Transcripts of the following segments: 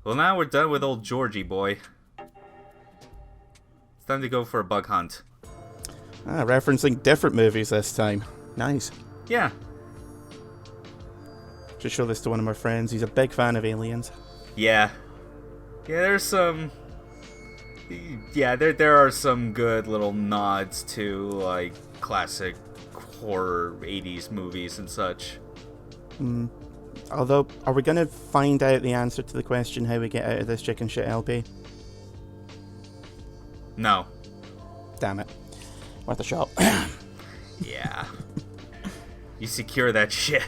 Well, now we're done with old Georgie boy. It's time to go for a bug hunt. Referencing different movies this time. Nice. Yeah. Just show this to one of my friends. He's a big fan of aliens. Yeah. Yeah, there's some... Yeah, there are some good little nods to, like, classic horror 80s movies and such. Although, are we going to find out the answer to the question how we get out of this chicken shit LP? No. Damn it. Worth a shot. Yeah. You secure that shit.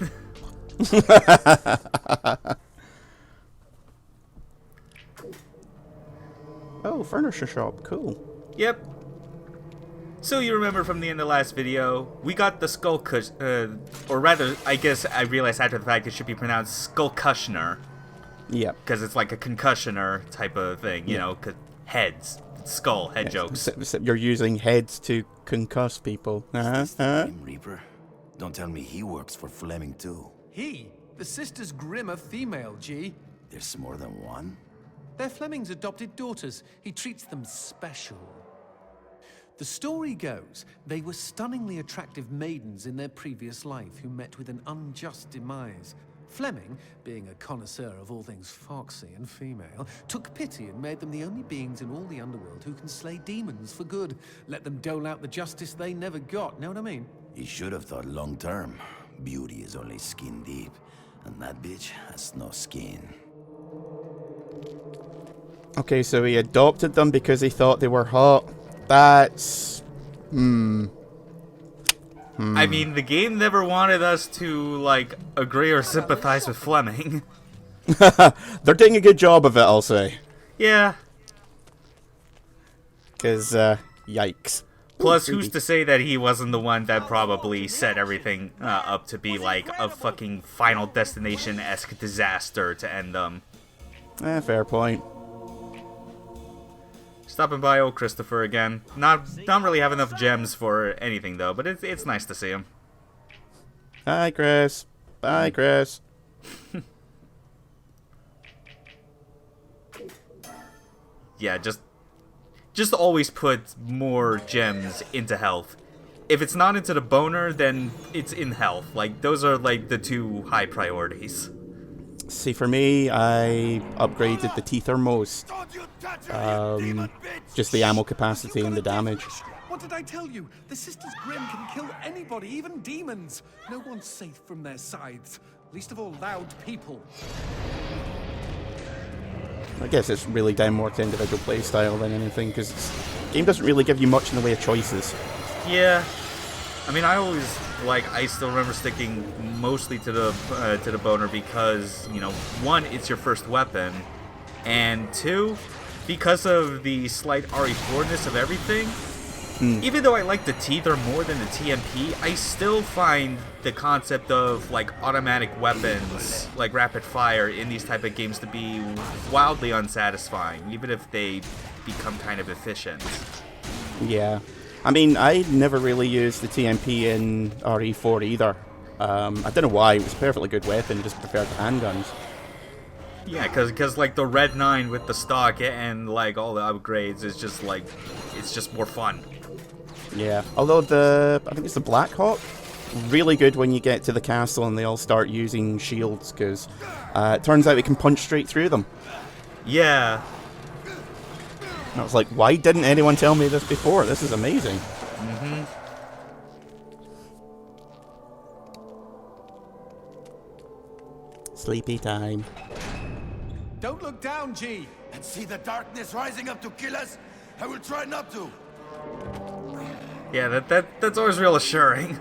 Oh, furniture shop. Cool. Yep. So you remember from the end of the last video, we got the skull or rather, I guess I realized after the fact it should be pronounced skull cushioner. Yep. Because it's like a concussioner type of thing, you know, heads, skull, head jokes. You're using heads to concuss people. Grim Reaper? Don't tell me he works for Fleming too. He? The Sisters Grimm are female, G. There's more than one? They're Fleming's adopted daughters. He treats them special. The story goes, they were stunningly attractive maidens in their previous life who met with an unjust demise. Fleming, being a connoisseur of all things foxy and female, took pity and made them the only beings in all the underworld who can slay demons for good. Let them dole out the justice they never got, know what I mean? He should have thought long term. Beauty is only skin deep, and that bitch has no skin. Okay, so he adopted them because he thought they were hot. That's... I mean, the game never wanted us to, like, agree or sympathize with Fleming. They're doing a good job of it, I'll say. Yeah. Because, yikes. Plus, who's to say that he wasn't the one that probably set everything up to be, like, a fucking Final Destination-esque disaster to end them. Fair point. Stopping by old Christopher again. Don't really have enough gems for anything though, but it's nice to see him. Hi, Chris. Bye, Chris. Yeah, just always put more gems into health. If it's not into the boner, then it's in health. Like, those are like the two high priorities. See, for me, I upgraded the teeth are most. Just the ammo capacity and the damage. What did I tell you? The Sisters Grimm can kill anybody, even demons. No one's safe from their sides. Least of all loud people. I guess it's really down more to individual playstyle than anything, because the game doesn't really give you much in the way of choices. Yeah. I mean, I still remember sticking mostly to the boner because, you know, one, it's your first weapon, and two, because of the slight RE4-ness of everything. Even though I like the Teether more than the TMP, I still find the concept of, like, automatic weapons, like rapid fire, in these type of games to be wildly unsatisfying, even if they become kind of efficient. Yeah. I mean, I never really used the TMP in RE4 either. I don't know why. It was a perfectly good weapon. I just preferred the handguns. Yeah, because like the Red 9 with the stock and like all the upgrades is just like, it's just more fun. Yeah. Although I think it's the Black Hawk, really good when you get to the castle and they all start using shields, because it turns out we can punch straight through them. Yeah. And I was like, why didn't anyone tell me this before? This is amazing. Sleepy time. Don't look down, G. And see the darkness rising up to kill us? I will try not to. Yeah, that's always real assuring.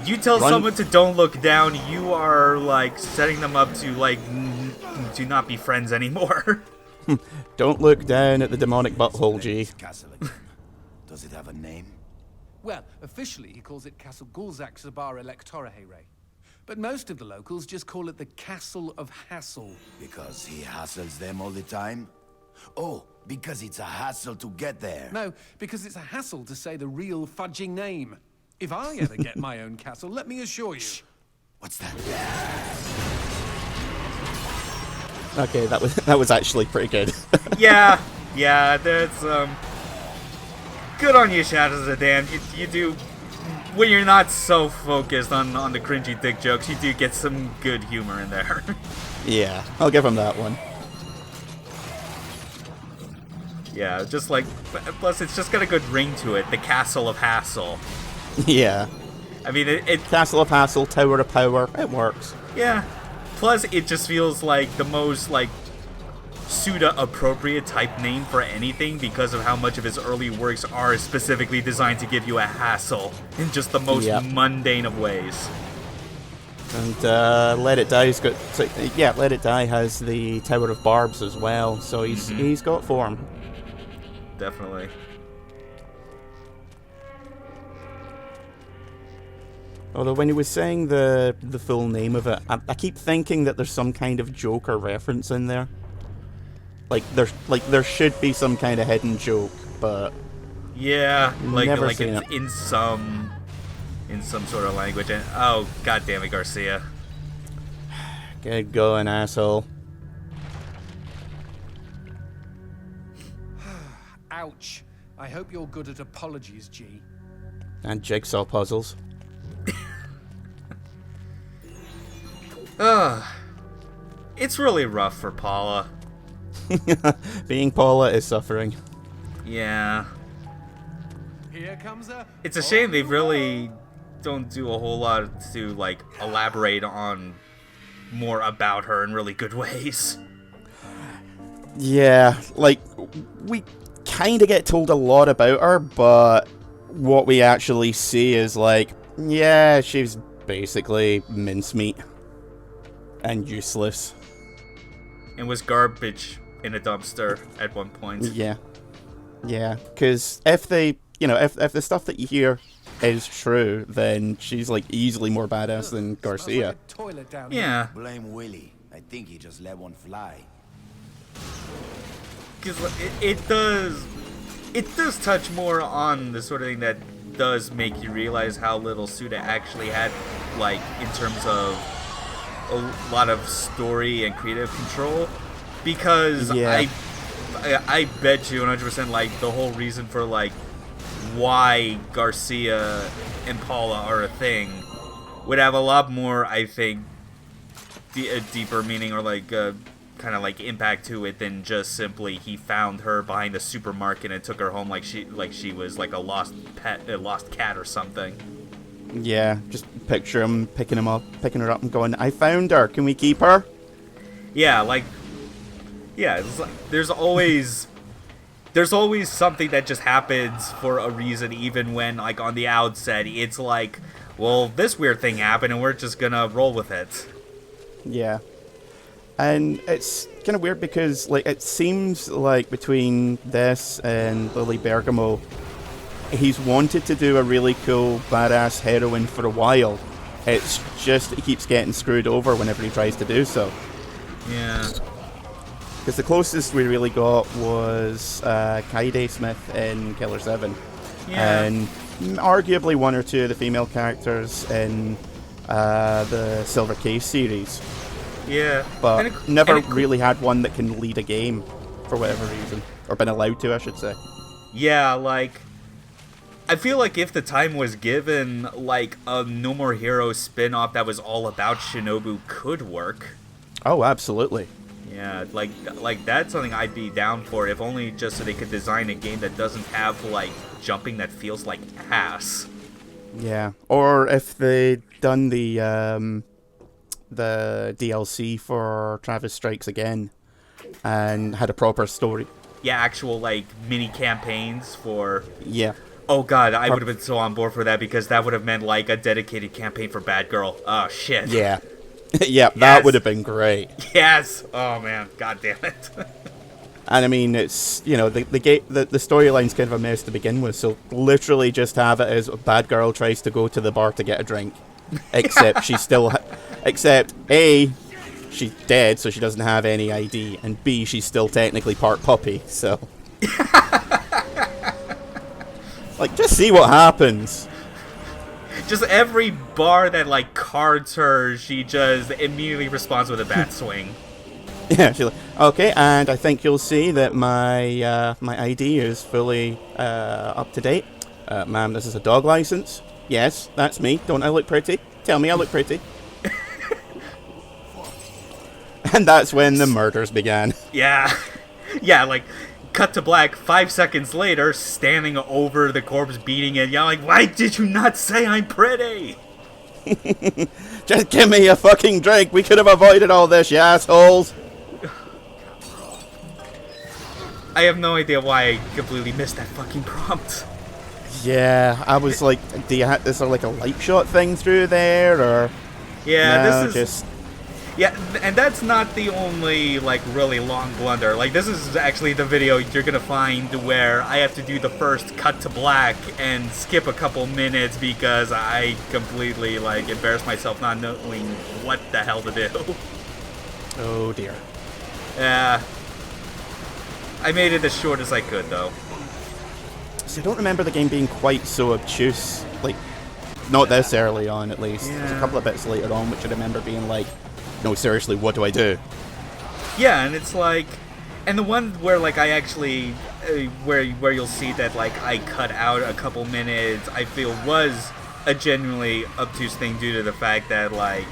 you tell someone to don't look down, you are like setting them up to like to not be friends anymore. Don't look down at the demonic butthole, G. Does it have a name? Well, officially he calls it Castle Gulzak Zabar Electora Heyre. But most of the locals just call it the Castle of Hassle. Because he hassles them all the time? Oh, because it's a hassle to get there. No, because it's a hassle to say the real fudging name. If I ever get my own castle, let me assure you. Shh. What's that? Okay, that was actually pretty good. Yeah, that's good on you, Shadows of Dan. You do, when you're not so focused on the cringy dick jokes, you do get some good humor in there. Yeah, I'll give him that one. Yeah, just like, plus it's just got a good ring to it, the Castle of Hassle. Yeah. I mean, it Castle of Hassle, Tower of Power, it works. yeah. Plus, it just feels like the most, like, Suda-appropriate type name for anything because of how much of his early works are specifically designed to give you a hassle in just the most mundane of ways. And Let It Die's got... So, yeah, Let It Die has the Tower of Barbs as well, so he's got form. Definitely. Although when he was saying the full name of it, I keep thinking that there's some kind of Joker reference in there. Like there should be some kind of hidden joke, but yeah, like never it's seen it. in some sort of language. And oh, god damn it, Garcia. Get going, asshole. Ouch. I hope you're good at apologies, G. And jigsaw puzzles. It's really rough for Paula. Being Paula is suffering. Yeah. Here comes a... It's a shame they really don't do a whole lot to, like, elaborate on more about her in really good ways. Yeah, like, we kind of get told a lot about her, but what we actually see is, like, yeah, she's basically mincemeat. And useless. And was garbage in a dumpster at one point. Yeah. Yeah, because if they, if the stuff that you hear is true, then she's, like, easily more badass than Garcia. Like a toilet down Yeah. Blame Willie. I think he just let one fly. Because it does touch more on the sort of thing that does make you realize how little Suda actually had, like, in terms of a lot of story and creative control, because I bet you 100% like the whole reason for like why Garcia and Paula are a thing would have a lot more, I think, a deeper meaning or like kind of like impact to it than just simply he found her behind the supermarket and took her home like she was like a lost pet, a lost cat or something. Yeah, just picture him picking her up and going, I found her, can we keep her? Yeah, like, yeah, it's like, there's always something that just happens for a reason, even when, like, on the outset, it's like, well, this weird thing happened and we're just gonna roll with it. Yeah. And it's kind of weird because, like, it seems like between this and Lily Bergamo, he's wanted to do a really cool, badass heroine for a while. It's just he keeps getting screwed over whenever he tries to do so. Yeah. Because the closest we really got was Kaido Smith in Killer 7. Yeah. And arguably one or two of the female characters in the Silver Case series. Yeah. But never really had one that can lead a game for whatever reason. Or been allowed to, I should say. Yeah, like, I feel like if the time was given, like, a No More Heroes spin-off that was all about Shinobu could work. Oh, absolutely. Yeah, like that's something I'd be down for, if only just so they could design a game that doesn't have, like, jumping that feels like ass. Yeah, or if they'd done the DLC for Travis Strikes Again and had a proper story. Yeah, actual, like, mini campaigns for... Yeah. Oh god, I would have been so on board for that, because that would have meant, like, a dedicated campaign for Batgirl. Oh, shit. Yeah. Yeah, that would have been great. Yes! Oh, man. God damn it. And I mean, it's, the storyline's kind of a mess to begin with, so literally just have it as Batgirl tries to go to the bar to get a drink. Except she's still... Except, A, she's dead, so she doesn't have any ID, and B, she's still technically part puppy, so... Like, just see what happens. Just every bar that, like, cards her, she just immediately responds with a bat swing. Yeah, she's like, okay, and I think you'll see that my my ID is fully up to date. Ma'am, this is a dog license. Yes, that's me. Don't I look pretty? Tell me I look pretty. And that's when the murders began. Yeah. Yeah, like, cut to black 5 seconds later, standing over the corpse, beating it, yelling, why did you not say I'm pretty? Just give me a fucking drink. We could have avoided all this, you assholes. I have no idea why I completely missed that fucking prompt. Yeah, I was like, is there like a light shot thing through there, or... Yeah, no, this is... just... Yeah, and that's not the only, like, really long blunder. Like, this is actually the video you're gonna find where I have to do the first cut to black and skip a couple minutes because I completely, like, embarrassed myself not knowing what the hell to do. Oh, dear. Yeah. I made it as short as I could, though. So I don't remember the game being quite so obtuse. Like, not this early on, at least. Yeah. There's a couple of bits later on which I remember being like, no, seriously, what do I do? Yeah, and it's like, and the one where like I actually, where you'll see that like I cut out a couple minutes, I feel was a genuinely obtuse thing due to the fact that like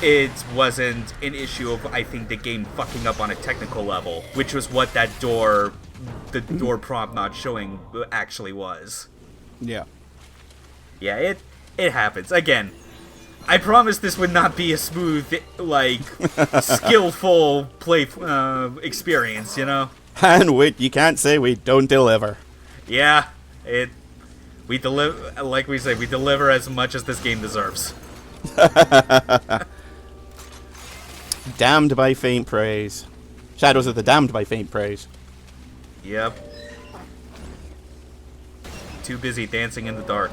it wasn't an issue of I think the game fucking up on a technical level, which was what that door, the door prompt not showing actually was. Yeah. Yeah, it happens again. I promise this would not be a smooth, like, skillful play experience, you know? And you can't say we don't deliver. Yeah, we deliver, like we say, we deliver as much as this game deserves. Damned by faint praise. Shadows of the Damned by faint praise. Yep. Too busy dancing in the dark.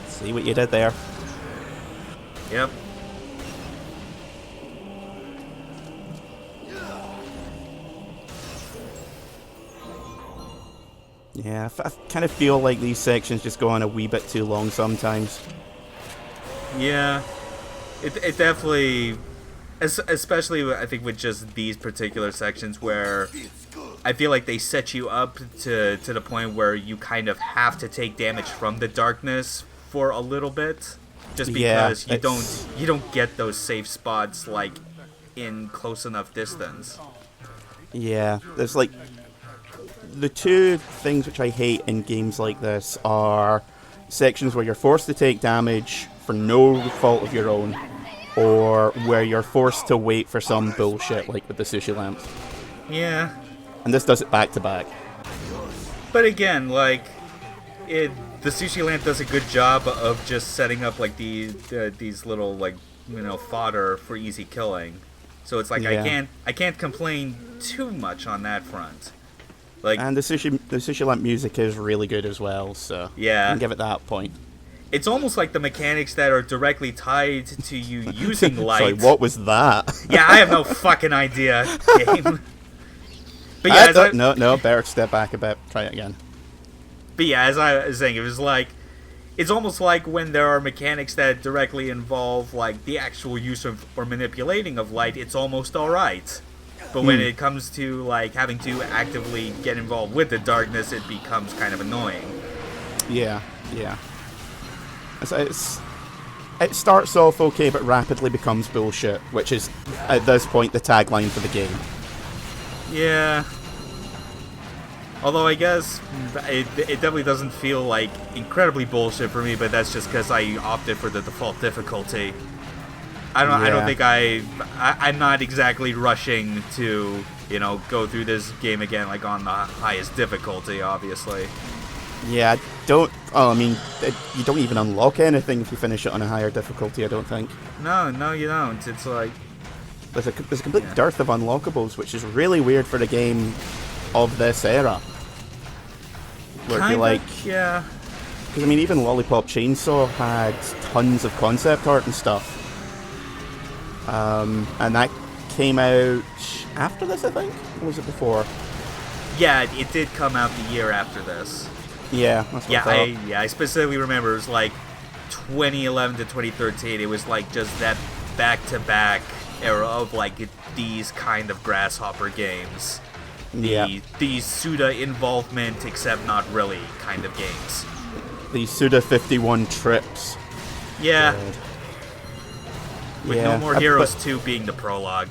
See what you did there. Yep. Yeah, I kind of feel like these sections just go on a wee bit too long sometimes. Yeah. It definitely, especially I think with just these particular sections where I feel like they set you up to the point where you kind of have to take damage from the darkness for a little bit, just because you don't get those safe spots like in close enough distance. Yeah, there's like the two things which I hate in games like this are sections where you're forced to take damage for no fault of your own, or where you're forced to wait for some bullshit like with the sushi lamp. Yeah. And this does it back to back. But again, like the sushi lamp does a good job of just setting up like these little like fodder for easy killing. So it's like yeah. I can't complain too much on that front. Like, and the sushi lamp music is really good as well. So yeah, I can give it that point. It's almost like the mechanics that are directly tied to you using light. Sorry, what was that? Yeah, I have no fucking idea, game. But yeah, no, better step back a bit. Try it again. But yeah, as I was saying, it was like, it's almost like when there are mechanics that directly involve like the actual use of or manipulating of light, it's almost alright. But when it comes to like having to actively get involved with the darkness, it becomes kind of annoying. Yeah. It starts off okay, but rapidly becomes bullshit, which is at this point the tagline for the game. Yeah. Although I guess it definitely doesn't feel like incredibly bullshit for me, but that's just because I opted for the default difficulty. I don't think I'm not exactly rushing to go through this game again like on the highest difficulty, obviously. Yeah, you don't even unlock anything if you finish it on a higher difficulty, I don't think. No, you don't. It's like there's a complete dearth of unlockables, which is really weird for a game of this era. Where it'd be like, yeah. Because even Lollipop Chainsaw had tons of concept art and stuff. And that came out after this, I think? Or was it before? Yeah, it did come out the year after this. Yeah, that's what I thought. I specifically remember it was like 2011 to 2013. It was like just that back-to-back era of like these kind of grasshopper games. These Suda involvement, except not really kind of games. The Suda 51 trips. Yeah. With Yeah, No More Heroes 2 being the prologue.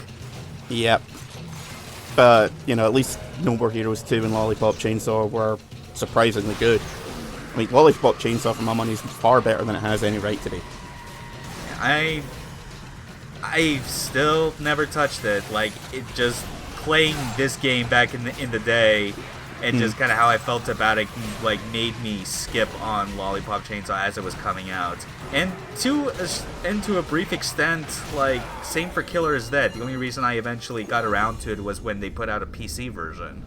Yep. But, you know, at least No More Heroes 2 and Lollipop Chainsaw were surprisingly good. I mean, Lollipop Chainsaw, for my money, is far better than it has any right to be. I've still never touched it. Like, it just playing this game back in the day, and just kind of how I felt about it, like, made me skip on Lollipop Chainsaw as it was coming out. And to a brief extent, like, same for Killer is Dead. The only reason I eventually got around to it was when they put out a PC version.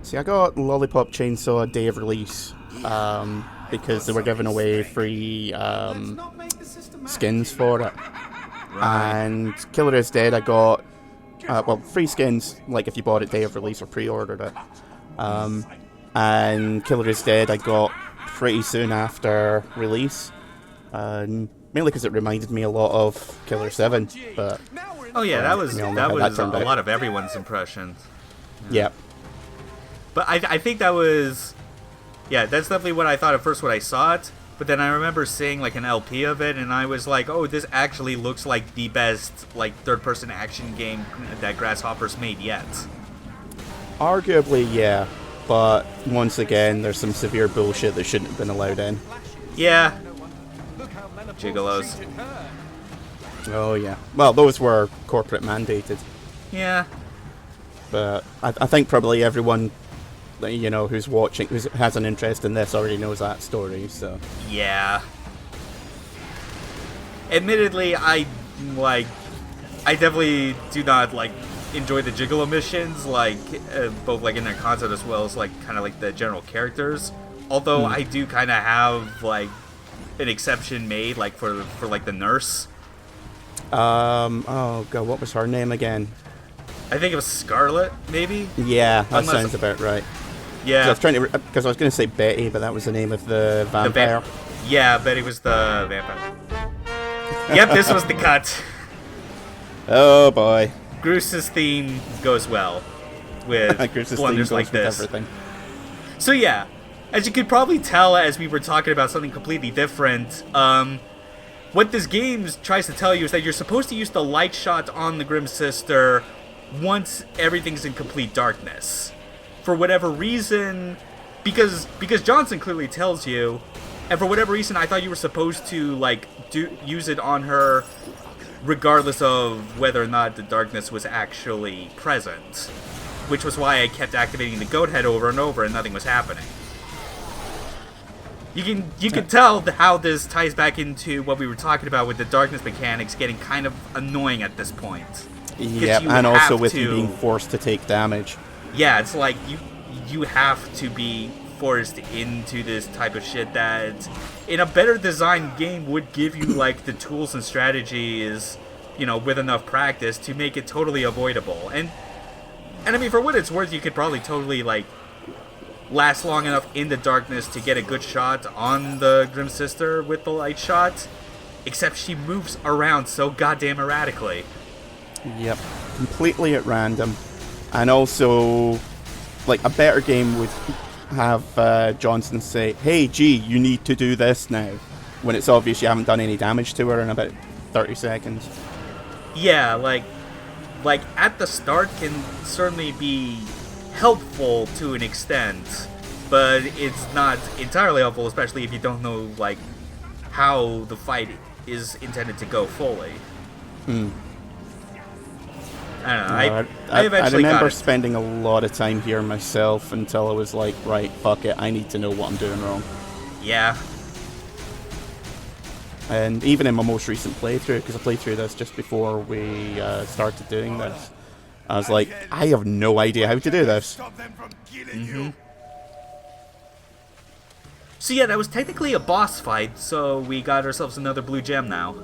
See, I got Lollipop Chainsaw day of release because they were giving away free skins for it. Right. And Killer is Dead, I got free skins, like if you bought it day of release or pre-ordered it. And Killer is Dead I got pretty soon after release, mainly because it reminded me a lot of Killer 7. But Oh yeah, that was how that that was a turned out. lot of everyone's impressions. yeah, But I think that was, yeah, that's definitely what I thought at first when I saw it. But then I remember seeing like an LP of it, and I was like, oh, this actually looks like the best like third-person action game that Grasshopper's made yet. arguably, yeah. But once again, there's some severe bullshit that shouldn't have been allowed in. Yeah. Gigolos. Oh yeah. Well, those were corporate mandated. Yeah. But I think probably everyone, you know, who's watching, who has an interest in this, already knows that story. So Yeah. Admittedly, I definitely do not like enjoy the Gigolo missions, like both like in their concept as well as like kind of like the general characters. Although I do kind of have like an exception made, like for like the nurse. oh god, what was her name again? I think it was Scarlet, maybe. Yeah, that Unless- sounds about right. Yeah. I was trying to, because I was going to say Betty, but that was the name of the The vampire. Yeah, Betty was the vampire. Yep, this was the cut. Oh boy. Groos's theme goes well with Chris's blunders theme like goes with this. everything. So yeah, as you could probably tell as we were talking about something completely different, what this game tries to tell you is that you're supposed to use the light shot on the Grim Sister once everything's in complete darkness. For whatever reason, because Johnson clearly tells you, and for whatever reason I thought you were supposed to like use it on her regardless of whether or not the darkness was actually present. Which was why I kept activating the goat head over and over and nothing was happening. You can tell how this ties back into what we were talking about with the darkness mechanics getting kind of annoying at this point. Yep, you and also have with you to- being forced to take damage. Yeah, it's like you have to be forced into this type of shit that in a better designed game would give you like the tools and strategies, you know, with enough practice to make it totally avoidable. And I mean, for what it's worth, you could probably totally like last long enough in the darkness to get a good shot on the Grim Sister with the light shot, except she moves around so goddamn erratically. Yep, completely at random. And also, like, a better game would have Johnson say, hey, G, you need to do this now, when it's obvious you haven't done any damage to her in about 30 seconds. Yeah, like at the start can certainly be helpful to an extent, but it's not entirely helpful, especially if you don't know like how the fight is intended to go fully. I don't know. I eventually remember got it. spending a lot of time here myself until I was like, right, fuck it, I need to know what I'm doing wrong. Yeah. And even in my most recent playthrough, because I played through this just before we started doing this, I was like, I have no idea how to do this. So yeah, that was technically a boss fight, so we got ourselves another blue gem now.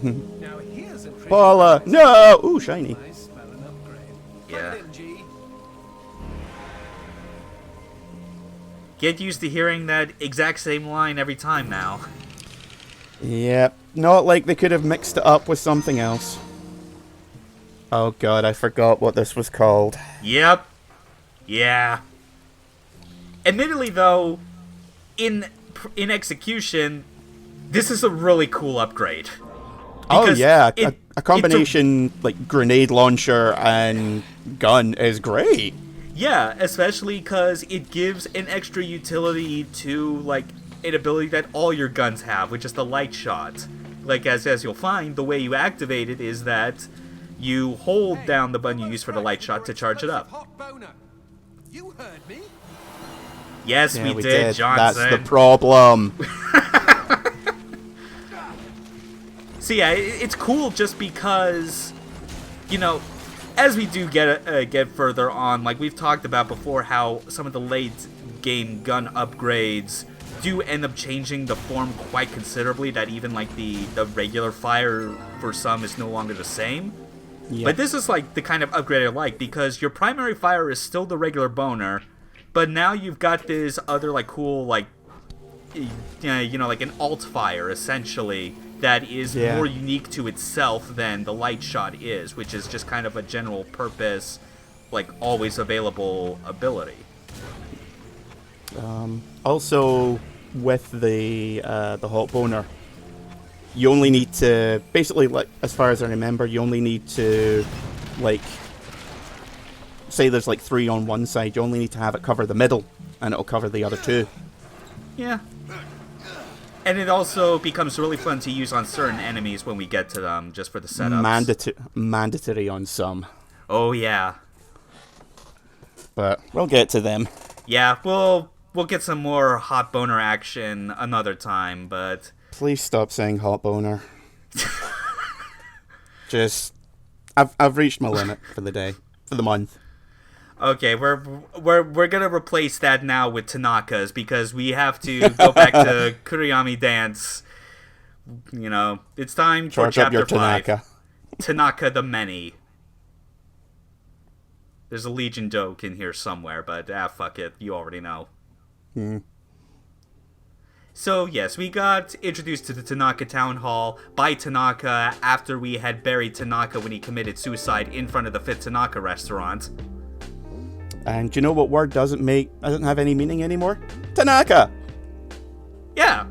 Now here's a trick. Paula, no! Ooh, shiny. I smell an upgrade. Yeah. Put it in, G. Get used to hearing that exact same line every time now. Yep. Not like they could have mixed it up with something else. Oh god, I forgot what this was called. Yep. Yeah. Admittedly, though, in execution, this is a really cool upgrade. Oh yeah, It, a combination like grenade launcher and gun is great. Yeah, especially because it gives an extra utility to, like, an ability that all your guns have, which is the light shot. Like, as you'll find, the way you activate it is that you hold down the button you use for the light shot to charge it up. You heard me? Yes, Yeah, we did, Johnson. That's the problem. So yeah, it's cool just because, you know, as we do get further on, like we've talked about before, how some of the late game gun upgrades do end up changing the form quite considerably. That even like the regular fire for some is no longer the same. Yep. But this is like the kind of upgrade I like, because your primary fire is still the regular boner, but now you've got this other like cool like, you know, like an alt fire essentially, that is more unique to itself than the light shot is, which is just kind of a general purpose, like always available ability. Also, with the hot boner, you only need to basically, like as far as I remember, you only need to like say there's like 3 on one side. You only need to have it cover the middle, and it'll cover the other 2. Yeah. And it also becomes really fun to use on certain enemies when we get to them, just for the setups. Mandatory on some. Oh yeah. But we'll get to them. Yeah, we'll get some more hot boner action another time, but Please stop saying hot boner. Just, I've reached my limit for the day, for the month. okay, we're gonna replace that now with Tanaka's, because we have to go back to Kurogane Dance. You know, it's time for Charge up your chapter 5. Tanaka. Tanaka the Many. There's a Legion joke in here somewhere, but fuck it, you already know. So yes, we got introduced to the Tanaka Town Hall by Tanaka after we had buried Tanaka when he committed suicide in front of the Fifth Tanaka restaurant. And do you know what word doesn't have any meaning anymore? Tanaka! Yeah,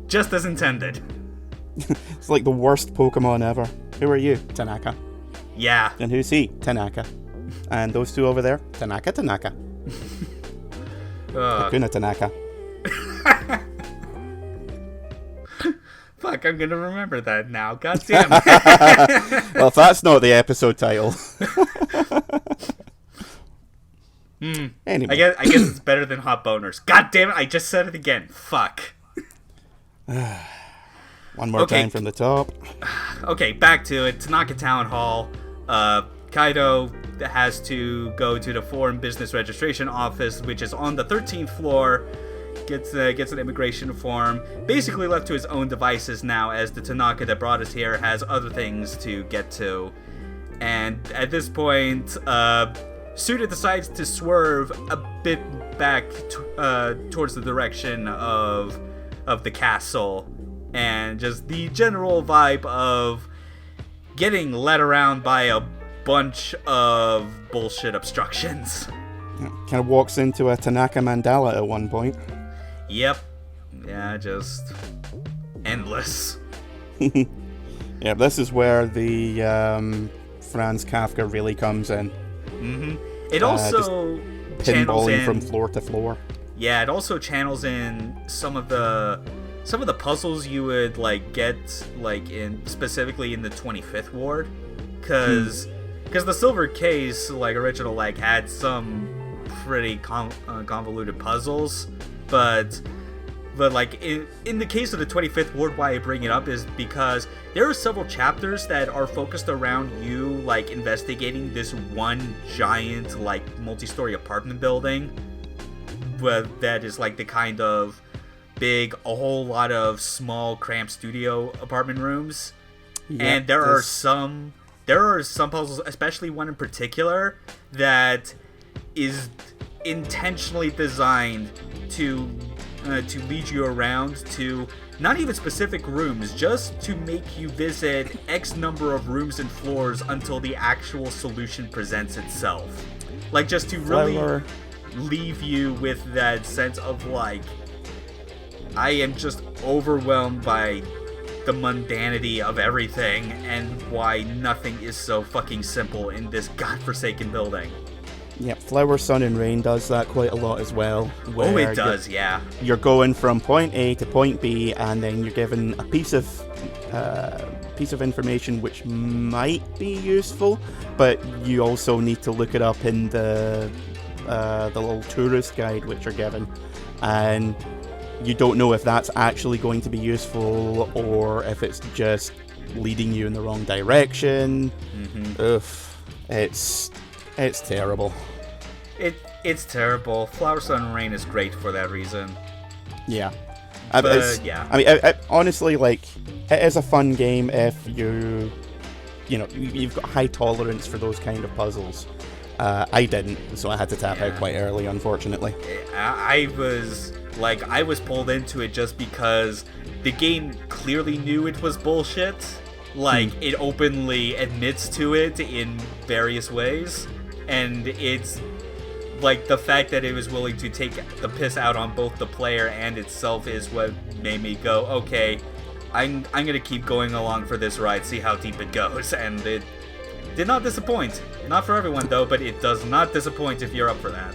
just as intended. It's like the worst Pokemon ever. Who are you? Tanaka. Yeah. And who's he? Tanaka. And those 2 over there? Tanaka. Hakuna Tanaka. Fuck, I'm gonna remember that now. God damn it. Well, if that's not the episode title. Anyway. I guess it's better than hot boners. God damn it, I just said it again. Fuck. One more time from the top. Okay, back to it. Tanaka Town Hall. Kaido has to go to the Foreign Business Registration Office, which is on the 13th floor. Gets an immigration form. Basically left to his own devices now, as the Tanaka that brought us here has other things to get to. And at this point, Suda decides to swerve a bit back towards the direction of the castle, and just the general vibe of getting led around by a bunch of bullshit obstructions. Kind of walks into a Tanaka mandala at one point. Yep. Yeah, just endless. Yeah, this is where the Franz Kafka really comes in. Mm-hmm. It also channels pinballing in from floor to floor. Yeah, it also channels in some of the puzzles you would like get like specifically in the 25th ward, because the silver case like original like had some pretty convoluted puzzles, but like in the case of the 25th ward, why I bring it up is because there are several chapters that are focused around you like investigating this one giant like multi-story apartment building that is like the kind of big, a whole lot of small cramped studio apartment rooms. And there are some puzzles, especially one in particular, that is intentionally designed to to lead you around to not even specific rooms, just to make you visit X number of rooms and floors until the actual solution presents itself. Like, just to really leave you with that sense of, like, I am just overwhelmed by the mundanity of everything and why nothing is so fucking simple in this godforsaken building. Yep, Flower, Sun, and Rain does that quite a lot as well. Oh, it does, yeah. You're going from point A to point B, and then you're given a piece of information which might be useful, but you also need to look it up in the little tourist guide which you're given, and you don't know if that's actually going to be useful or if it's just leading you in the wrong direction. It's terrible. It's terrible. Flower, Sun, and Rain is great for that reason. Yeah. Yeah. I mean, honestly, like, it is a fun game if you've got high tolerance for those kind of puzzles. I didn't, so I had to tap out quite early, unfortunately. I was pulled into it just because the game clearly knew it was bullshit. Like, it openly admits to it in various ways. And it's, like, the fact that it was willing to take the piss out on both the player and itself is what made me go, okay, I'm gonna keep going along for this ride, see how deep it goes. And it did not disappoint. Not for everyone, though, but it does not disappoint if you're up for that.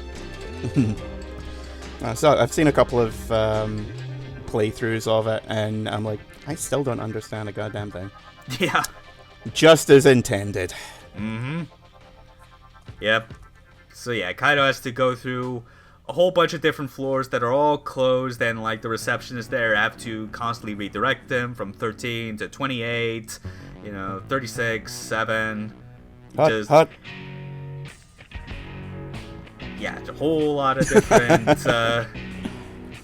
So I've seen a couple of playthroughs of it, and I'm like, I still don't understand a goddamn thing. Yeah. Just as intended. Yep. So yeah, Kaido has to go through a whole bunch of different floors that are all closed, and like the receptionists there have to constantly redirect them from 13 to 28, 36, 7. Hut. Yeah, it's a whole lot of different,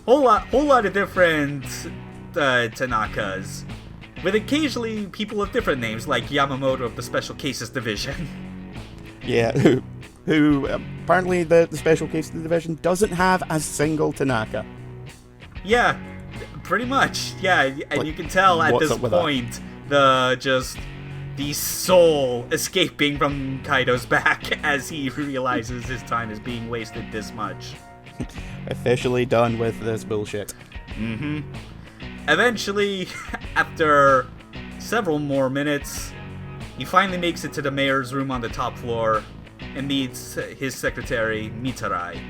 whole lot of different Tanakas, with occasionally people of different names, like Yamamoto of the Special Cases Division. Yeah, who apparently the Special Cases Division doesn't have a single Tanaka. Yeah, pretty much. Yeah, and you can tell at this point the soul escaping from Kaido's back as he realizes his time is being wasted this much. Officially done with this bullshit. Eventually, after several more minutes, he finally makes it to the mayor's room on the top floor and meets his secretary, Mitarai.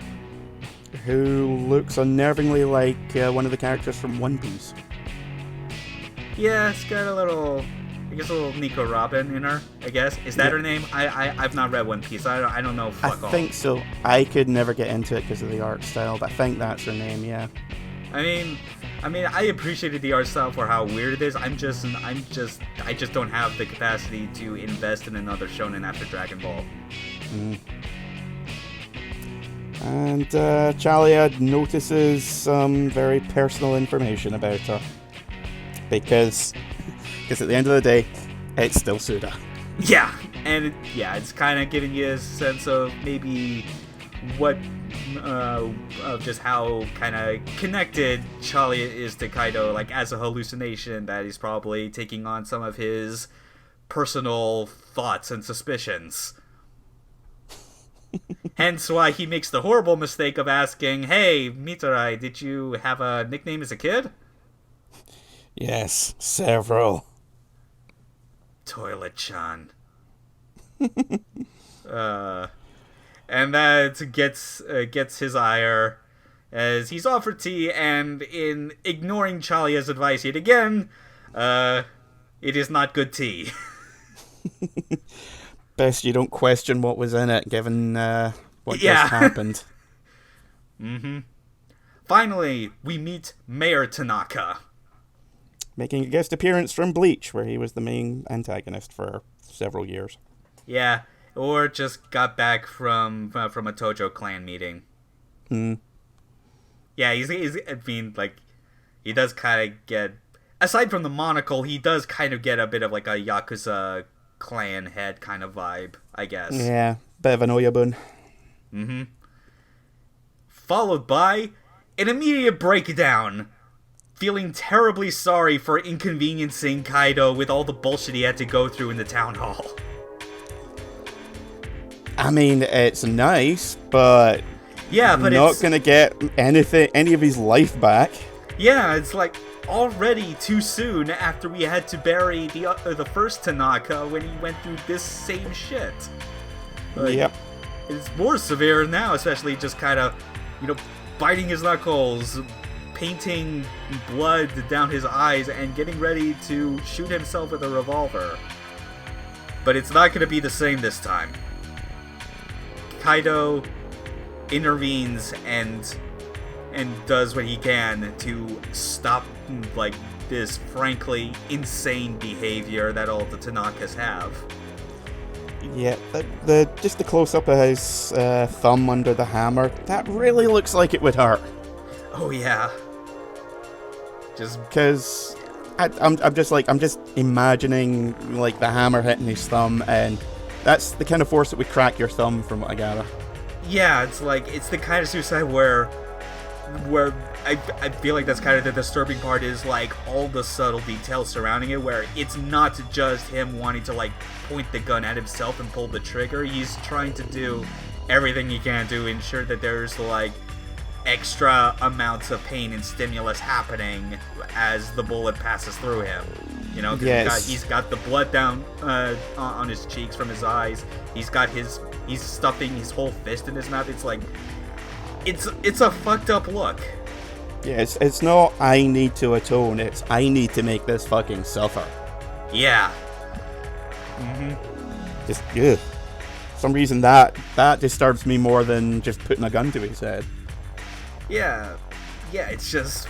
Who looks unnervingly like one of the characters from One Piece. Yeah, it's got a little Nico Robin in her, I guess. Is that her name? I've not read One Piece. I don't know. I think so. I could never get into it because of the art style, but I think that's her name, yeah. I mean, I appreciated the art style for how weird it is. I just don't have the capacity to invest in another shonen after Dragon Ball. And Challia notices some very personal information about her. Because at the end of the day, it's still Suda. Yeah, and it's kind of giving you a sense of maybe what, of just how kind of connected Challia is to Kaido, like as a hallucination that he's probably taking on some of his personal thoughts and suspicions. Hence why he makes the horrible mistake of asking, "Hey, Mitarai, did you have a nickname as a kid?" Yes, several. Toilet-chan. And that gets his ire, as he's offered tea, and in ignoring Challia's advice yet again, it is not good tea. Best you don't question what was in it, given what just happened. Finally, we meet Mayor Tanaka. Making a guest appearance from Bleach, where he was the main antagonist for several years. Yeah, or just got back from a Tojo clan meeting. Yeah, he's I mean, like, he does kind of get, aside from the monocle, he does kind of get a bit of like a Yakuza clan head kind of vibe, I guess. Yeah, bit of an Oyabun. Followed by an immediate breakdown, feeling terribly sorry for inconveniencing Kaido with all the bullshit he had to go through in the town hall. I mean, it's nice, but Yeah, but not it's gonna get any of his life back. Yeah, it's like already too soon after we had to bury the first Tanaka when he went through this same shit. Like, Yep. It's more severe now, especially just kind of, biting his knuckles, painting blood down his eyes, and getting ready to shoot himself with a revolver. But it's not going to be the same this time. Kaido intervenes and does what he can to stop this frankly insane behavior that all the Tanakas have. Yeah, just the close up of his thumb under the hammer, that really looks like it would hurt. Oh yeah. Just Because I'm just imagining the hammer hitting his thumb, and that's the kind of force that would crack your thumb, from what I gather. yeah, it's the kind of suicide where I feel like that's kind of the disturbing part is all the subtle details surrounding it, where it's not just him wanting to point the gun at himself and pull the trigger. He's trying to do everything he can to ensure that there's extra amounts of pain and stimulus happening as the bullet passes through him. 'Cause Yes. he's got the blood down on his cheeks from his eyes. He's stuffing his whole fist in his mouth. It's a fucked up look. Yeah, it's not I need to atone, it's I need to make this fucking suffer. Yeah. Just, ugh. For some reason that disturbs me more than just putting a gun to his head. Yeah, it's just...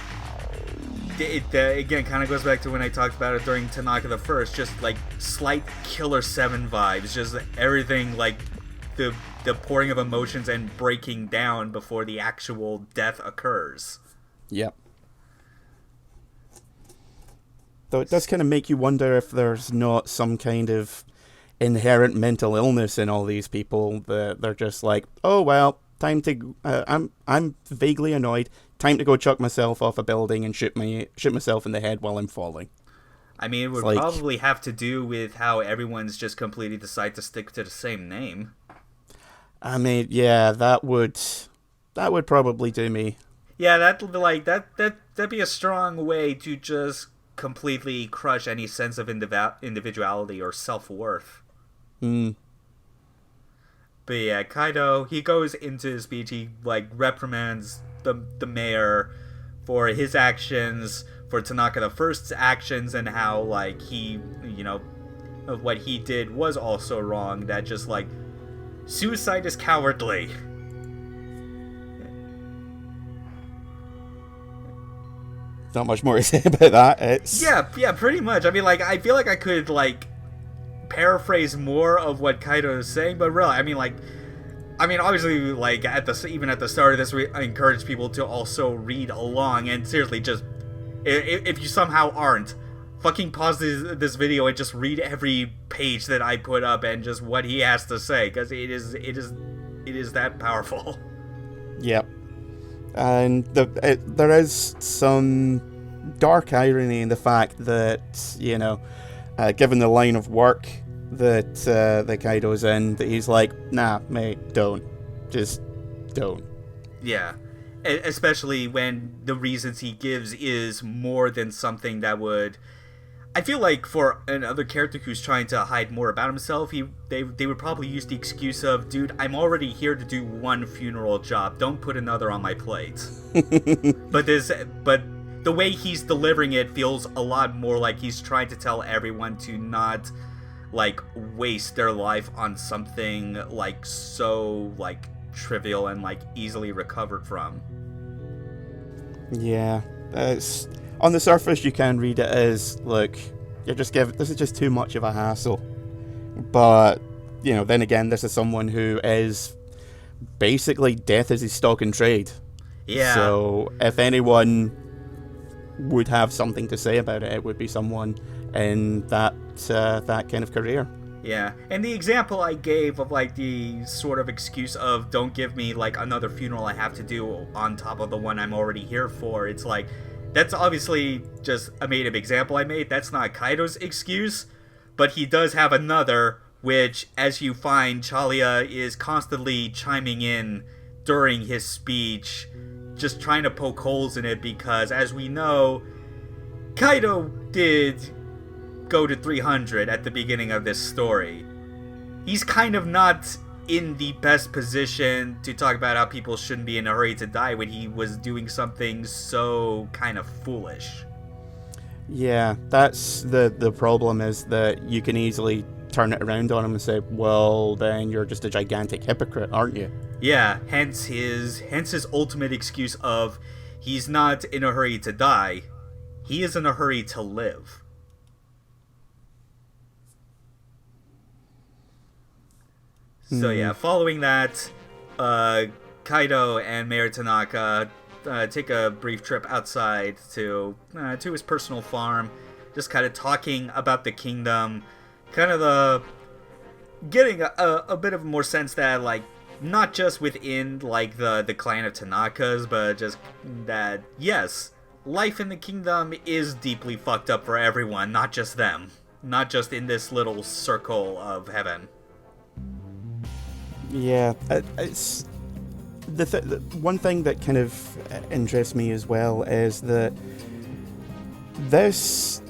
It again kind of goes back to when I talked about it during Tanaka the First, just slight Killer 7 vibes, just everything the pouring of emotions and breaking down before the actual death occurs. Yep. Though it does kind of make you wonder if there's not some kind of inherent mental illness in all these people, that they're just oh well, time to I'm vaguely annoyed, time to go chuck myself off a building and shoot myself in the head while I'm falling. I mean, it would probably have to do with how everyone's just completely decided to stick to the same name. I mean, yeah, that would probably do me. Yeah, that'd be a strong way to just completely crush any sense of individuality or self-worth. But yeah, Kaido, he goes into his speech, he reprimands the mayor for his actions, for Tanaka the First's actions, and how he, what he did was also wrong, that just suicide is cowardly. Not much more to say about that. It's Yeah, pretty much. I mean, I feel like I could paraphrase more of what Kaido is saying, but really, I mean, obviously, even at the start of this, I encourage people to also read along, and seriously, just if you somehow aren't, fucking pause this video and just read every page that I put up and just what he has to say, because it is that powerful. Yep. And there is some dark irony in the fact that, given the line of work that Kaido's in, that he's nah, mate, don't. Just don't. Yeah. Especially when the reasons he gives is more than something that would... I feel like for another character who's trying to hide more about himself, they would probably use the excuse of, dude, I'm already here to do one funeral job. Don't put another on my plate. But the way he's delivering it feels a lot more like he's trying to tell everyone to not waste their life on something so trivial and easily recovered from. Yeah, it's on the surface you can read it as, look, this is just too much of a hassle. But, then again, this is someone who is basically death is his stock in trade. Yeah. So if anyone would have something to say about it, it would be someone in that kind of career. Yeah, and the example I gave of like the sort of excuse of don't give me like another funeral I have to do on top of the one I'm already here for, it's like, that's obviously just a made-up example I made. That's not Kaido's excuse, but he does have another, which, as you find, Challia is constantly chiming in during his speech, just trying to poke holes in it, because, as we know, Kaido did go to 300 at the beginning of this story. He's kind of not in the best position to talk about how people shouldn't be in a hurry to die when he was doing something so kind of foolish. Yeah, that's the problem, is that you can easily turn it around on him and say, well, then you're just a gigantic hypocrite, aren't you? Yeah, hence his ultimate excuse of he's not in a hurry to die, he is in a hurry to live. So yeah, following that, Kaido and Mayor Tanaka take a brief trip outside to his personal farm, just kind of talking about the kingdom, kind of getting a bit of more sense that, like, not just within like the clan of Tanakas, but just that, yes, life in the kingdom is deeply fucked up for everyone, not just them, not just in this little circle of heaven. Yeah, it's the one thing that kind of interests me as well is that this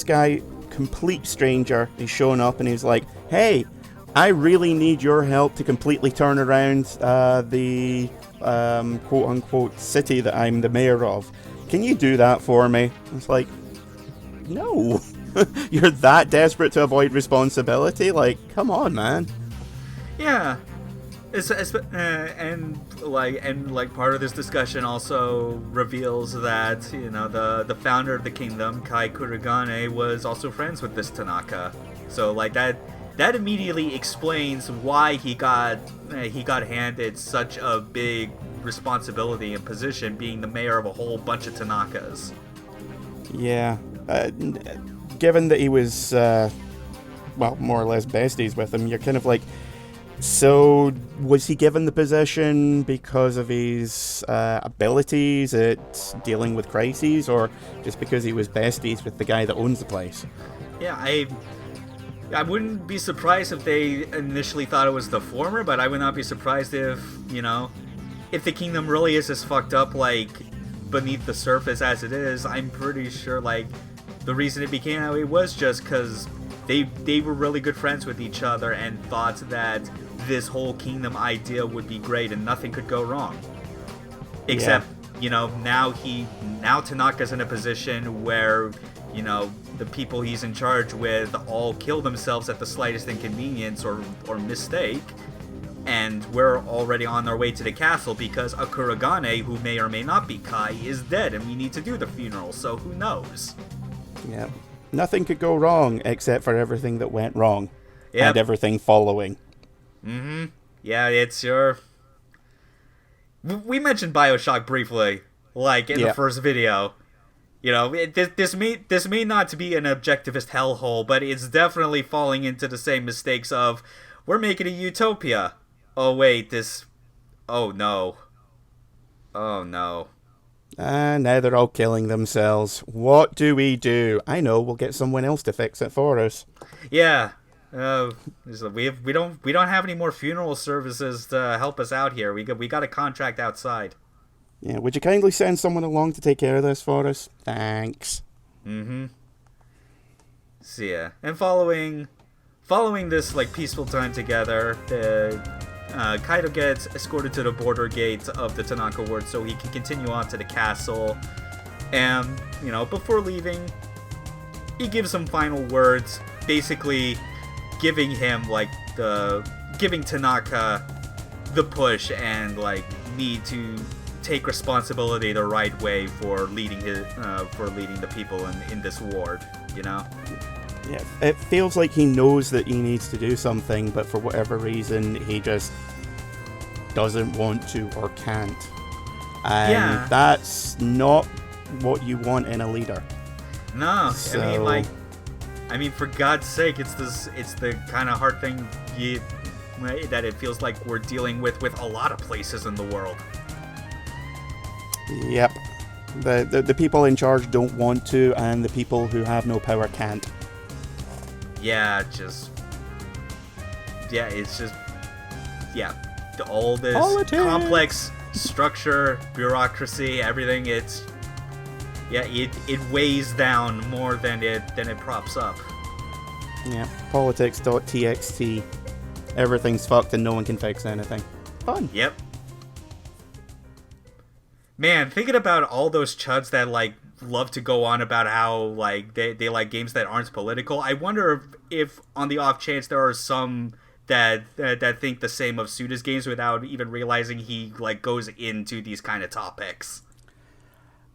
guy, complete stranger, he's showing up and he's like, hey, I really need your help to completely turn around the quote-unquote city that I'm the mayor of. Can you do that for me? It's like, no. You're that desperate to avoid responsibility? Like, come on, man. Yeah, and part of this discussion also reveals that, you know, the founder of the kingdom, Kai Kurogane, was also friends with this Tanaka. So like that immediately explains why he got handed such a big responsibility and position, being the mayor of a whole bunch of Tanakas. Yeah. Given that he was, more or less besties with him, you're kind of like, so was he given the position because of his abilities at dealing with crises, or just because he was besties with the guy that owns the place? Yeah, I wouldn't be surprised if they initially thought it was the former, but I would not be surprised if, you know, if the kingdom really is as fucked up, like, beneath the surface as it is. I'm pretty sure, like, the reason it became that way was just because they were really good friends with each other and thought that this whole kingdom idea would be great and nothing could go wrong. Except, you know, now Tanaka's in a position where, you know, the people he's in charge with all kill themselves at the slightest inconvenience or mistake, and we're already on our way to the castle because a Kurogane, who may or may not be Kai, is dead and we need to do the funeral, so who knows? Yeah. Nothing could go wrong except for everything that went wrong. Yep. And everything following. Mm-hmm. Yeah, it's your... We mentioned BioShock briefly, like, in the first video. You know, this may not to be an objectivist hellhole, but it's definitely falling into the same mistakes of, we're making a utopia. Oh, wait, oh, no. Oh, no. Now they're all killing themselves. What do we do? I know, we'll get someone else to fix it for us. Yeah. We don't have any more funeral services to help us out here. We got a contract outside. Yeah, would you kindly send someone along to take care of this for us? Thanks. Mm-hmm. So yeah, and following this like peaceful time together, Kaido gets escorted to the border gate of the Tanaka Ward so he can continue on to the castle. And, you know, before leaving, he gives some final words, basically giving Tanaka the push and like need to take responsibility the right way for leading the people in this ward, you know? Yeah, it feels like he knows that he needs to do something, but for whatever reason, he just doesn't want to or can't. And that's not what you want in a leader. No, So... I mean, like, I mean, for God's sake, it's the kind of hard thing that it feels like we're dealing with a lot of places in the world. Yep. The people in charge don't want to, and the people who have no power can't. Yeah, it's just all this Politics. complex structure, bureaucracy, everything. It weighs down more than it props up. Yeah. Politics.txt. Everything's fucked and no one can fix anything. Fun. Yep. Man, thinking about all those chuds that like love to go on about how like they like games that aren't political. I wonder if on the off chance there are some that think the same of Suda's games without even realizing he like goes into these kind of topics.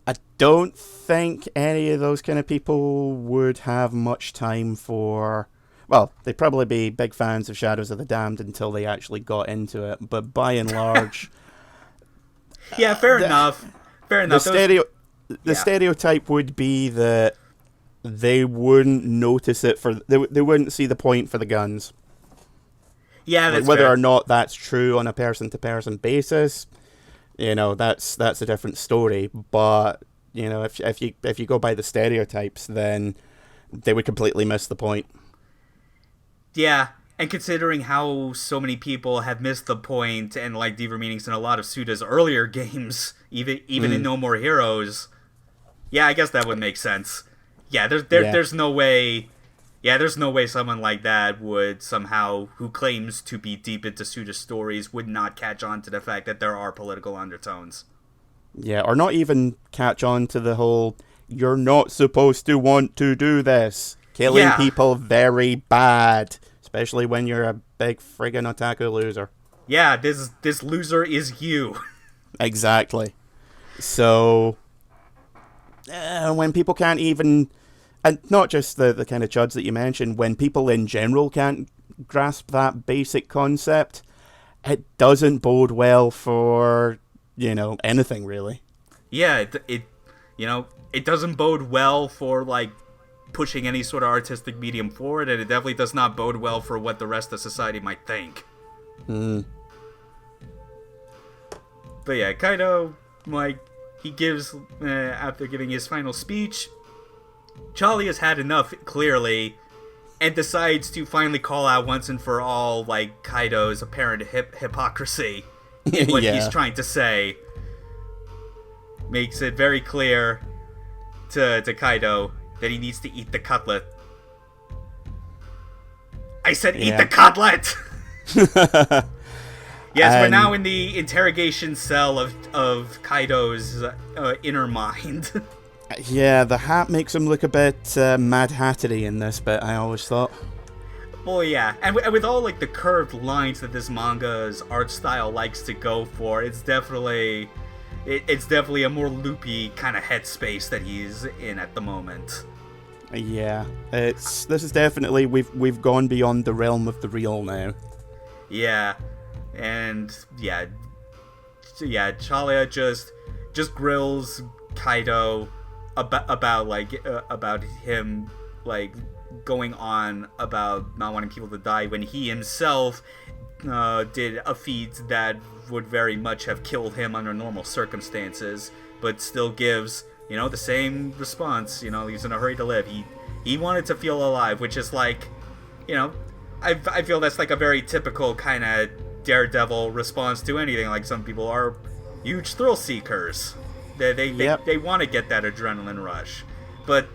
I don't think any of those kind of people would have much time for... Well, they'd probably be big fans of Shadows of the Damned until they actually got into it, but by and large... Yeah, fair enough. Fair enough. The stereotype would be that they wouldn't notice it for... They wouldn't see the point for the guns. Yeah, that's like, whether fair. or not that's true on a person-to-person basis, you know, that's a different story. But you know, if you go by the stereotypes, then they would completely miss the point. Yeah, and considering how so many people have missed the point and like deeper meanings in a lot of Suda's earlier games, even in No More Heroes, yeah, I guess that would make sense. Yeah, there's no way. Yeah, there's no way someone like that would somehow, who claims to be deep into Suda's stories, would not catch on to the fact that there are political undertones. Yeah, or not even catch on to the whole, you're not supposed to want to do this. Killing people very bad. Especially when you're a big friggin' otaku loser. Yeah, this loser is you. Exactly. So, when people can't even... And not just the kind of chuds that you mentioned, when people in general can't grasp that basic concept, it doesn't bode well for, you know, anything really. Yeah, it doesn't bode well for, like, pushing any sort of artistic medium forward, and it definitely does not bode well for what the rest of society might think. But yeah, Kaido, like, he gives, after giving his final speech, Challia has had enough, clearly, and decides to finally call out once and for all, like, Kaido's apparent hypocrisy in what he's trying to say. Makes it very clear to Kaido that he needs to eat the cutlet. I said eat the cutlet! Yes, we're now in the interrogation cell of Kaido's inner mind. Yeah, the hat makes him look a bit Mad Hattery in this bit, I always thought. Well, yeah, and with all like the curved lines that this manga's art style likes to go for, it's definitely a more loopy kind of headspace that he's in at the moment. Yeah, this is definitely we've gone beyond the realm of the real now. Yeah, and Challia just grills Kaido about him like going on about not wanting people to die when he himself did a feat that would very much have killed him under normal circumstances, but still gives, you know, the same response. You know, he's in a hurry to live. He wanted to feel alive, which is like, you know, I feel that's like a very typical kind of Daredevil response to anything. Like, some people are huge thrill seekers. They want to get that adrenaline rush, but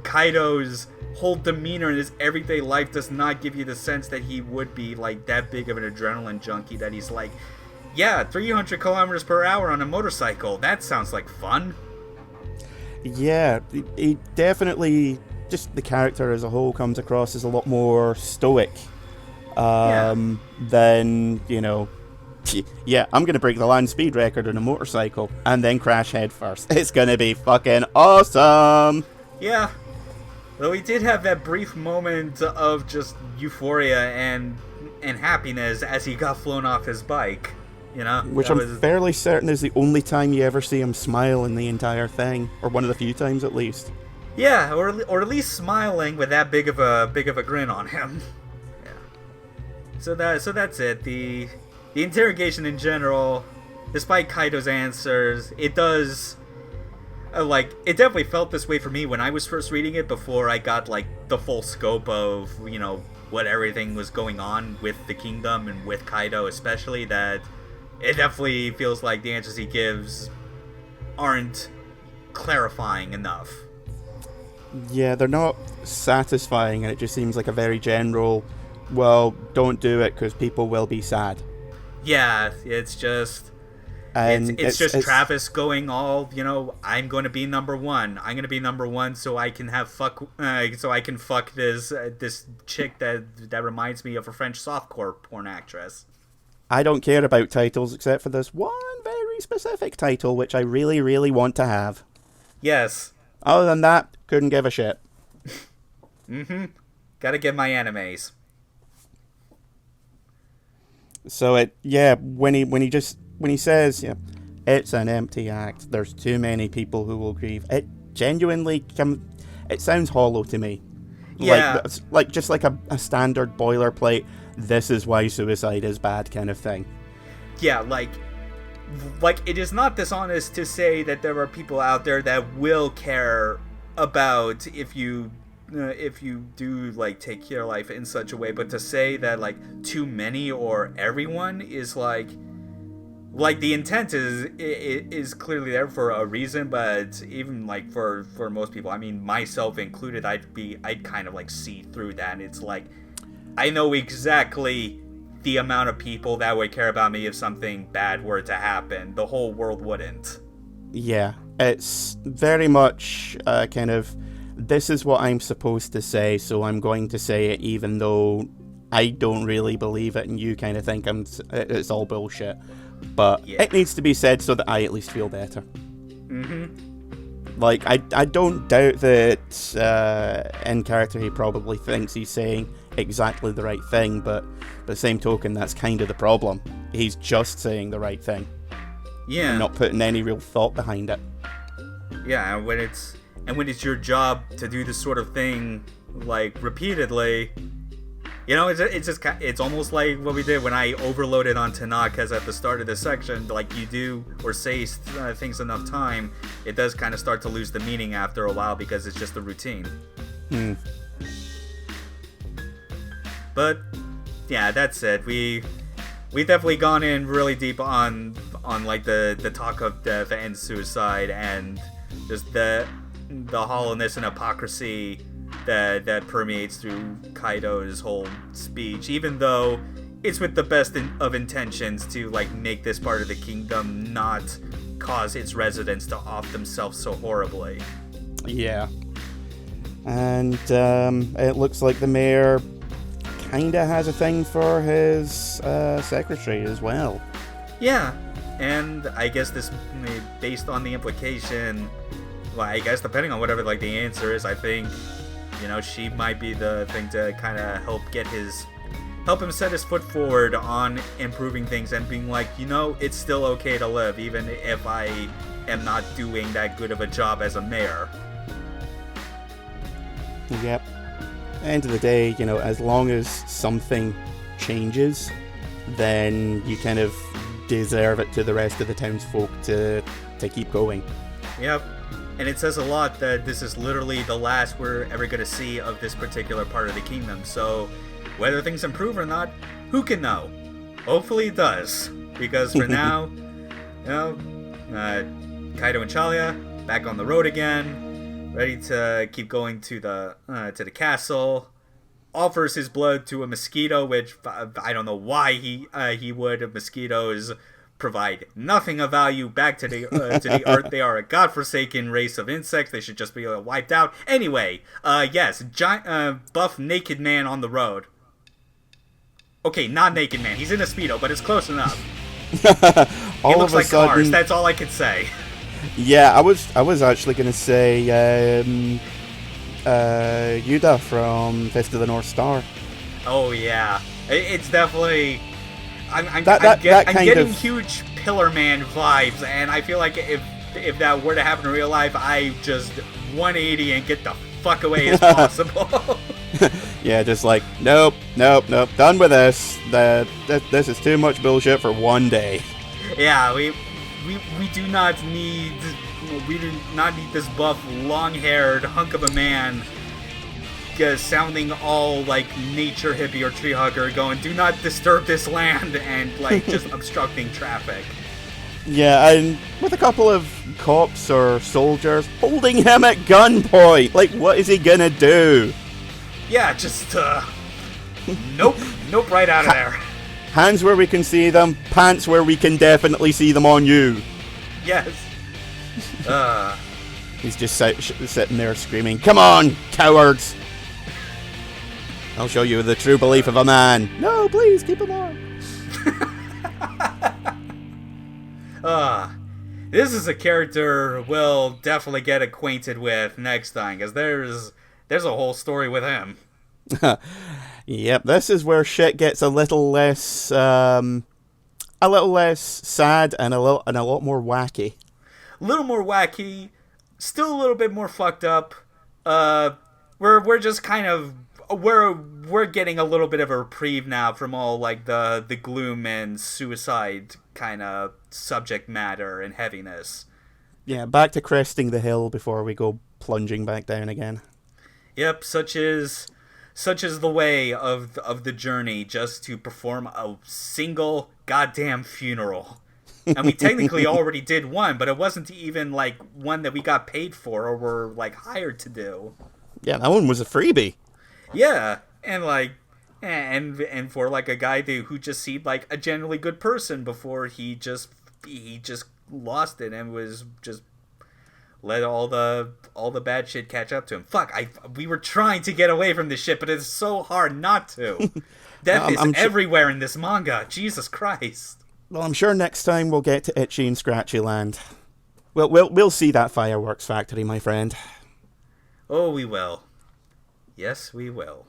Kaido's whole demeanor in his everyday life does not give you the sense that he would be like that big of an adrenaline junkie. That he's like, yeah, 300 kilometers per hour on a motorcycle. That sounds like fun. Yeah, he definitely, just the character as a whole comes across as a lot more stoic than, you know. Yeah, I'm going to break the land speed record on a motorcycle and then crash head first. It's going to be fucking awesome! Yeah. Though he did have that brief moment of just euphoria and happiness as he got flown off his bike, you know? Which I'm fairly certain is the only time you ever see him smile in the entire thing, or one of the few times at least. Yeah, or at least smiling with that big of a grin on him. Yeah. So that's it. The interrogation in general, despite Kaido's answers, it does it definitely felt this way for me when I was first reading it before I got like the full scope of, you know, what everything was going on with the kingdom and with Kaido especially, that it definitely feels like the answers he gives aren't clarifying enough. Yeah, they're not satisfying, and it just seems like a very general, well, don't do it because people will be sad. Yeah, it's just... And it's just Travis going all, you know, I'm going to be number one. I'm going to be number one so I can have fuck this chick that reminds me of a French softcore porn actress. I don't care about titles except for this one very specific title, which I really, really want to have. Yes. Other than that, couldn't give a shit. Mm-hmm. Gotta get my animes. So when he says, yeah, it's an empty act, there's too many people who will grieve, it genuinely it sounds hollow to me. Yeah. Like just like a standard boilerplate, this is why suicide is bad kind of thing. Yeah, like it is not dishonest to say that there are people out there that will care about if you do like take your life in such a way, but to say that like too many or everyone is like the intent is clearly there for a reason, but even like for most people, I mean myself included, I'd kind of like see through that. It's like I know exactly the amount of people that would care about me if something bad were to happen. The whole world wouldn't. Yeah, it's very much kind of, this is what I'm supposed to say, so I'm going to say it even though I don't really believe it and you kind of think it's all bullshit. But yeah, it needs to be said so that I at least feel better. Mm-hmm. Like, I don't doubt that in character he probably thinks he's saying exactly the right thing, but by the same token, that's kind of the problem. He's just saying the right thing. Yeah. And not putting any real thought behind it. Yeah, and when it's your job to do this sort of thing, like, repeatedly, you know, it's almost like what we did when I overloaded on Tanaka's at the start of this section. Like, you do or say things enough time, it does kind of start to lose the meaning after a while because it's just a routine. But yeah, that's it. We've definitely gone in really deep on like the talk of death and suicide and just the hollowness and hypocrisy that permeates through Kaido's whole speech, even though it's with the best of intentions to like make this part of the kingdom not cause its residents to off themselves so horribly. Yeah. And it looks like the mayor kinda has a thing for his secretary as well. Yeah, and I guess this, based on the implication, well, I guess depending on whatever like the answer is, I think, you know, she might be the thing to kind of help him set his foot forward on improving things and being like, you know, it's still okay to live even if I am not doing that good of a job as a mayor. Yep. At the end of the day, you know, as long as something changes, then you kind of deserve it to the rest of the townsfolk to keep going. Yep. And it says a lot that this is literally the last we're ever going to see of this particular part of the kingdom. So whether things improve or not, who can know? Hopefully it does. Because for now, you know, Kaido and Challia back on the road again, ready to keep going to the castle. Offers his blood to a mosquito, which I don't know why he would. Mosquitoes provide nothing of value back to the earth. They are a godforsaken race of insects. They should just be wiped out. Anyway, yes, giant buff naked man on the road. Okay, not naked man. He's in a Speedo, but it's close enough. He looks like Cars. That's all I could say. Yeah, I was actually gonna say Yuda from Fist of the North Star. Oh yeah, it's definitely. I'm getting huge Pillar Man vibes, and I feel like if if that were to happen in real life, I just 180 and get the fuck away as possible. Yeah, just like, nope, done with this. This is too much bullshit for one day. Yeah, we do not need this buff, long-haired hunk of a man sounding all like nature hippie or tree hugger, going, "Do not disturb this land," and like just obstructing traffic. Yeah, and with a couple of cops or soldiers holding him at gunpoint. Like, what is he gonna do? Yeah, just nope, right out of there. Hands where we can see them, pants where we can definitely see them on you. Yes. He's just sitting there screaming, "Come on, cowards! I'll show you the true belief of a man." No, please, keep him on. This is a character we'll definitely get acquainted with next time, because there's a whole story with him. Yep, this is where shit gets a little less sad and a lot more wacky. A little more wacky, still a little bit more fucked up. We're just kind of we're getting a little bit of a reprieve now from all like the gloom and suicide kind of subject matter and heaviness. Yeah, back to cresting the hill before we go plunging back down again. Yep, such is the way of the journey, just to perform a single goddamn funeral. And we technically already did one, but it wasn't even like one that we got paid for or were like hired to do. Yeah, that one was a freebie. Yeah, and like and for like a guy who just seemed like a generally good person before he just lost it and was just let all the bad shit catch up to him. Fuck, we were trying to get away from this shit, but it's so hard not to. Death is everywhere in this manga. Jesus Christ. Well, I'm sure next time we'll get to Itchy and Scratchy Land. We'll see that fireworks factory, my friend. Oh, we will. Yes, we will.